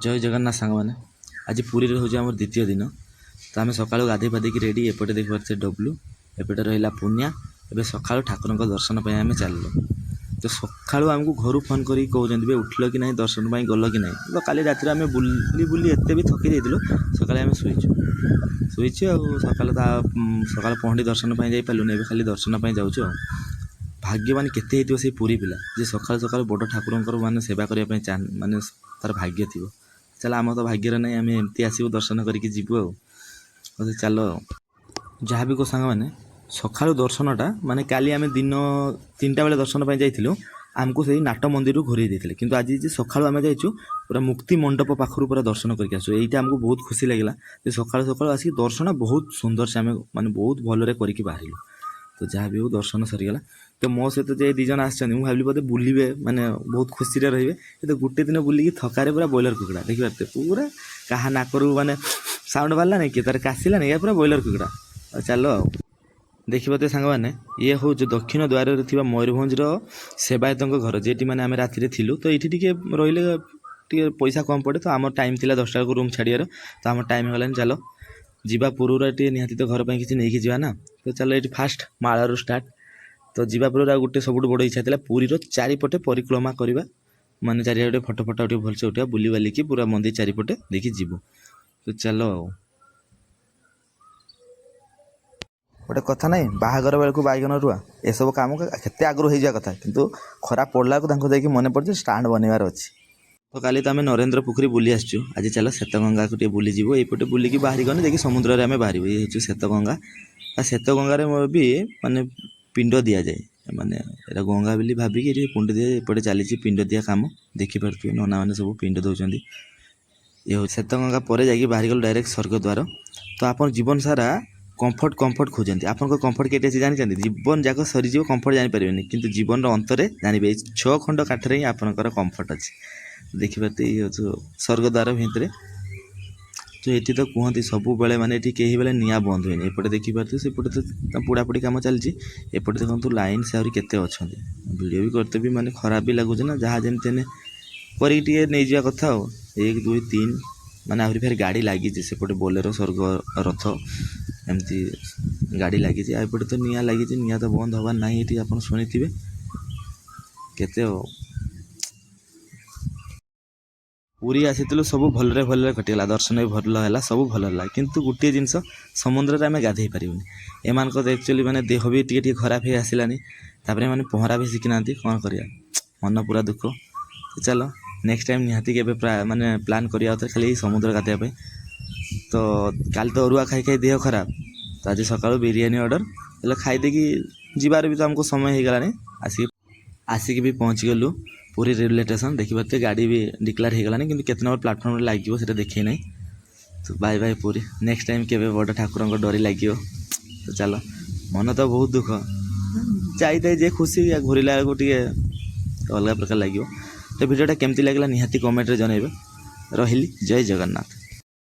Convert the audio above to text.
जय जगन्नाथ सांग मैंने आज पुरी हूँ आम द्वितीय दिन तो आम सका गाधे पाधे रेडी एपटे देख पारे डब्लू एपटे रहा पुनिया एवं सका ठाकुर दर्शन आम चलू तो सका आमको घर फोन कर कहते उठल कि ना दर्शन गल कि ना तो काली रात आम बुली बुली एत भी थकी जाइलु सका आम शुईचु सका सका पहंडी दर्शन जापारूनी खाली दर्शन जाऊँ भाग्यवान केते से पुरी पिला जे सका सका बड़ ठाकुर मान सेवा करने माने तार भाग्य थी चल आम तो भाग्य ना आम एमती आसबू दर्शन करके जीवु चल जहाँ भी को सांग मैंने सका दर्शनटा माने काली आम दिन 3टा बेले दर्शन जाइलु आमको से नाट मंदिर घोरे देते कि आज सका आम जाइचु पूरा मुक्ति मंडप पाखर पूरा दर्शन करके आसु यहीटा आमको बहुत खुशी लगे सका सका आसिक दर्शन बहुत सुंदर से आम माने बहुत भलरे करके बाहर तो जहाँ भी हो दर्शन सरीगला तो मो सहित जो दीज आसते भाविली बोधे बुलवे माने बहुत खुशी रही तो गोटे दिन बुलिकी थकारे पूरा ब्रॉयलर कुकड़ा देखिए पूरा क्या नाकरू माने साउंड बाहर नहीं कि तार काशिला नहीं पूरा ब्रॉयलर कुकड़ा चलो देखिए सांग मैंने ये हूँ जो दक्षिण द्वार मयूरभंजर सेवायत घर जेटी मैंने आम राति थिलु तो ये रही पैसा कम पड़े तो आम टाइम थी 10टा को रूम छाड़ियार तो आम टाइम होगा चलो जीवा पूर्व निहाती तो घर पर किसी नहीं जावा ना तो चलो ये फास्ट मालू स्टार्ट तो जीवा पूर्व गोटे सब बड़ इच्छा था पुरीर चारिपटे परिक्रमा करवा माने चारिपटे फटो फटो उठे भलसे उठा बुली बालिकी पूरा मंदिर चारिपटे देखी जीव तो चलो गोटे कथा ना बाहागर बेलू बैगन रुआ ये सब कम के आगु हो जावा कथा कि खरा पड़ा को मन पड़े स्टाण्ड बनवार अच्छी तो काली तो आम नरेंद्र पोखरी बुली आसचु आज चल श्वेतगंगा को बुली जीव एपटे बुलिकी बाहरी गने देखिए समुद्र में आम बाहर ये हूँ श्वेतगंगा आ श्वेतगंगार भी माने पिंड दि जाए माने एटा गंगा बोली भाविकी पिंड दिए एपटे चली पिंड दिया कम देखिपे नना मैंने सब पिंड दौरान ये हूँ श्वेतगंगा पर जा बाहरी गल डायरेक्ट स्वर्गद्वार तो आप जीवन सारा कंफर्ट खोजती आपन कंफर्ट के जानते जीवन जाक सरीज कंफर्ट जानीपर कि जीवन अंतरे जानवे 6 खंड काठर ही आपंकर कंफर्ट अच्छी देखिए ये हूँ स्वर्गद्वार भितर तो ये तो कहते सब बेले माने कहीं बेले निआ बंद हुए एपटे देखिपे सेपटे तो पोड़ापोड़ी कम चलती एपटे देखो लाइन से आहरी केते अच्छा वीडियो भी करते भी माने खराब भी लगुच ना जहाँ जमी करके नहीं जावा कथा 1 2 3 माने आहरी फेर गाड़ी लगी सेपटे बोलेरो स्वर्ग रथ एमती गाड़ी लगी एपटे तो निआ लगी निआ तो बंद हबार ना ये आप शुणी थे केते पुरी आसी सब भलरे भलरे कटिगला दर्शन भी भल है सब भल है किंतु गोटे जिनस समुद्र में गाधे पारूनी एम एक्चुअली माने देह भी टी खराब हो आसलानी मैंने पहरा भी शिखी ना कौन करिया मन पूरा दुख तो चलो नेक्स्ट टाइम निहाती के माने प्लान करिया खाली समुद्र गाधेवाई तो काल तो अरुआ खाई खाई देह खराब तो आज सका बिरियानी ऑर्डर हेल्ले खाईदेकी जीवार भी तो हमको समय हो गलानी आसिक भी पहुँच गलु पुरी रेलवे स्टेशन देखिए गाड़ी भी डिक्लेयर हो गलानी कि केते नंबर प्लाटफर्म लगे से देखे ना तो bye bye Puri next time के बड़ ठाकुर डोरी लगे तो चलो मन तो बहुत दुख जाए जे खुशी या घूरला टे अलग प्रकार लगे तो वीडियोटा केमती लगला निहाती कमेंट रे जनइबे रहिली जय जगन्नाथ।